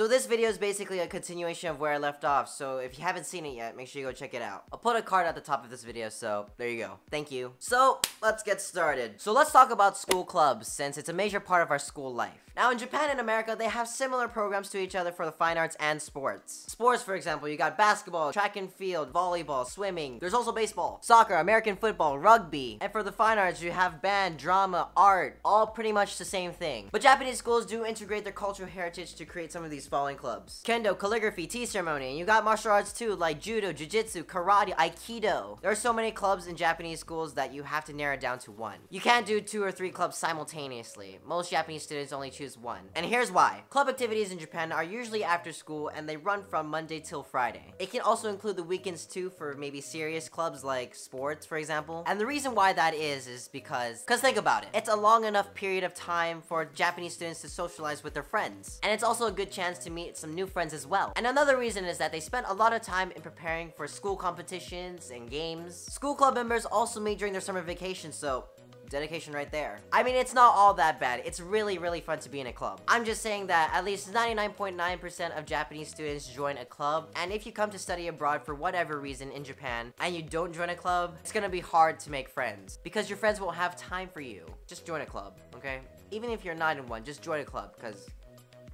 So this video is basically a continuation of where I left off, so if you haven't seen it yet, make sure you go check it out. I'll put a card at the top of this video, so there you go. Thank you. So, let's get started. So let's talk about school clubs, since it's a major part of our school life. Now in Japan and America, they have similar programs to each other for the fine arts and sports. Sports, for example, you got basketball, track and field, volleyball, swimming. There's also baseball, soccer, American football, rugby. And for the fine arts, you have band, drama, art, all pretty much the same thing. But Japanese schools do integrate their cultural heritage to create some of these following clubs: kendo, calligraphy, tea ceremony, and you got martial arts too, like judo, jiu-jitsu, karate, aikido. There are so many clubs in Japanese schools that you have to narrow it down to one. You can't do 2 or 3 clubs simultaneously. Most Japanese students only choose one. And here's why. Club activities in Japan are usually after school and they run from Monday till Friday. It can also include the weekends too for maybe serious clubs like sports, for example. And the reason why that is because think about it. It's a long enough period of time for Japanese students to socialize with their friends. And it's also a good chance to meet some new friends as well. And another reason is that they spend a lot of time in preparing for school competitions and games. School club members also meet during their summer vacation, so dedication right there. I mean, it's not all that bad. It's really, really fun to be in a club. I'm just saying that at least 99.9% of Japanese students join a club, and if you come to study abroad for whatever reason in Japan, and you don't join a club, it's gonna be hard to make friends, because your friends won't have time for you. Just join a club, okay? Even if you're not in one, just join a club, because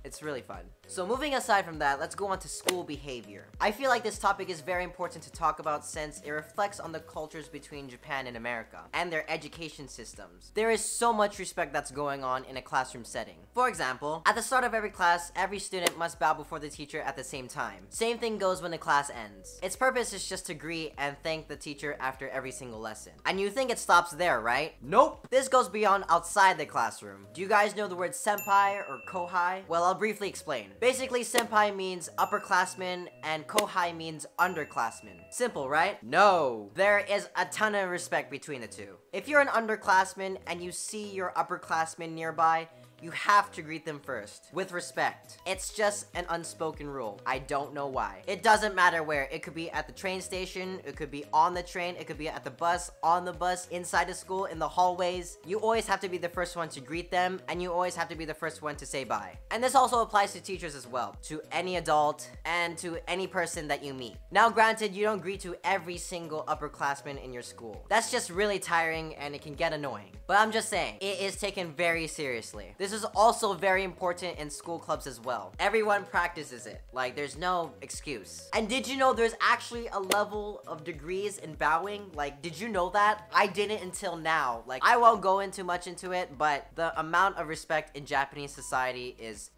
it's really fun. So moving aside from that, let's go on to school behavior. I feel like this topic is very important to talk about since it reflects on the cultures between Japan and America, and their education systems. There is so much respect that's going on in a classroom setting. For example, at the start of every class, every student must bow before the teacher at the same time. Same thing goes when the class ends. Its purpose is just to greet and thank the teacher after every single lesson. And you think it stops there, right? Nope! This goes beyond outside the classroom. Do you guys know the word senpai or kohai? Well, I'll briefly explain. Basically, senpai means upperclassmen and kohai means underclassmen. Simple, right? No! There is a ton of respect between the two. If you're an underclassman and you see your upperclassmen nearby, you have to greet them first, with respect. It's just an unspoken rule. I don't know why. It doesn't matter where. It could be at the train station, it could be on the train, it could be at the bus, on the bus, inside the school, in the hallways. You always have to be the first one to greet them, and you always have to be the first one to say bye. And this also applies to teachers as well, to any adult, and to any person that you meet. Now granted, you don't greet to every single upperclassman in your school. That's just really tiring, and it can get annoying. But I'm just saying, it is taken very seriously. This is also very important in school clubs as well. Everyone practices it. Like, there's no excuse. And did you know there's actually a level of degrees in bowing? Like, did you know that? I didn't until now. Like, I won't go into much into it, but the amount of respect in Japanese society is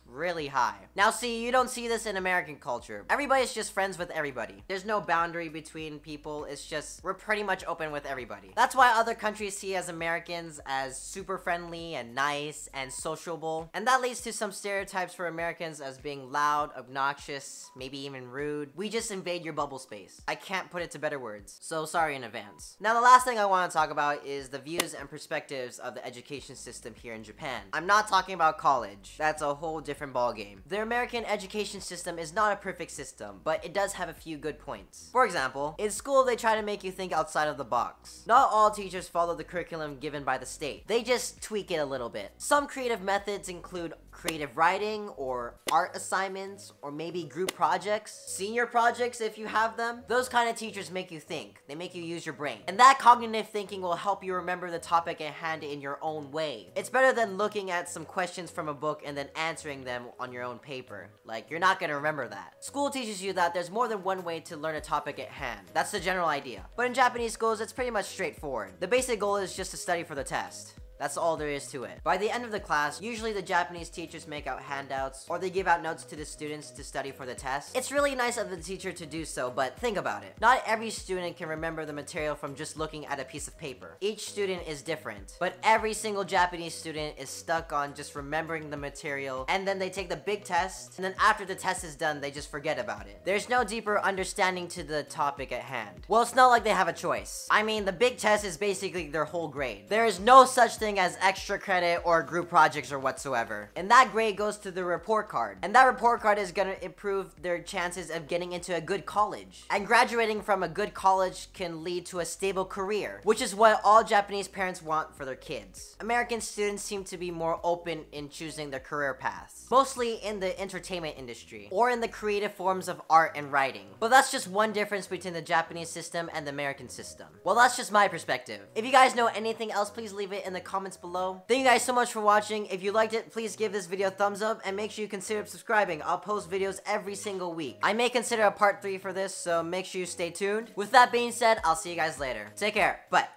really high. Now see, you don't see this in American culture. Everybody's just friends with everybody. There's no boundary between people. It's just, we're pretty much open with everybody. That's why other countries see as Americans as super friendly and nice and sociable. And that leads to some stereotypes for Americans as being loud, obnoxious, maybe even rude. We just invade your bubble space. I can't put it to better words, so sorry in advance. Now the last thing I want to talk about is the views and perspectives of the education system here in Japan. I'm not talking about college. That's a whole different ball game. The American education system is not a perfect system, but it does have a few good points. For example, in school they try to make you think outside of the box. Not all teachers follow the curriculum given by the state. They just tweak it a little bit. Some creative methods include creative writing or art assignments or maybe group projects, senior projects if you have them. Those kind of teachers make you think. They make you use your brain. And that cognitive thinking will help you remember the topic at hand in your own way. It's better than looking at some questions from a book and then answering them on your own paper. Like, you're not gonna remember that. School teaches you that there's more than one way to learn a topic at hand. That's the general idea. But in Japanese schools, it's pretty much straightforward. The basic goal is just to study for the test. That's all there is to it. By the end of the class, usually the Japanese teachers make out handouts or they give out notes to the students to study for the test. It's really nice of the teacher to do so, but think about it. Not every student can remember the material from just looking at a piece of paper. Each student is different, but every single Japanese student is stuck on just remembering the material, and then they take the big test, and then after the test is done, they just forget about it. There's no deeper understanding to the topic at hand. Well, it's not like they have a choice. I mean, the big test is basically their whole grade. There is no such thing thing as extra credit or group projects or whatsoever. And that grade goes to the report card. And that report card is gonna improve their chances of getting into a good college. And graduating from a good college can lead to a stable career, which is what all Japanese parents want for their kids. American students seem to be more open in choosing their career paths, mostly in the entertainment industry, or in the creative forms of art and writing. But that's just one difference between the Japanese system and the American system. Well, that's just my perspective. If you guys know anything else, please leave it in the comments below. Thank you guys so much for watching. If you liked it, please give this video a thumbs up, and make sure you consider subscribing. I'll post videos every single week. I may consider a part 3 for this, so make sure you stay tuned. With that being said, I'll see you guys later. Take care. Bye.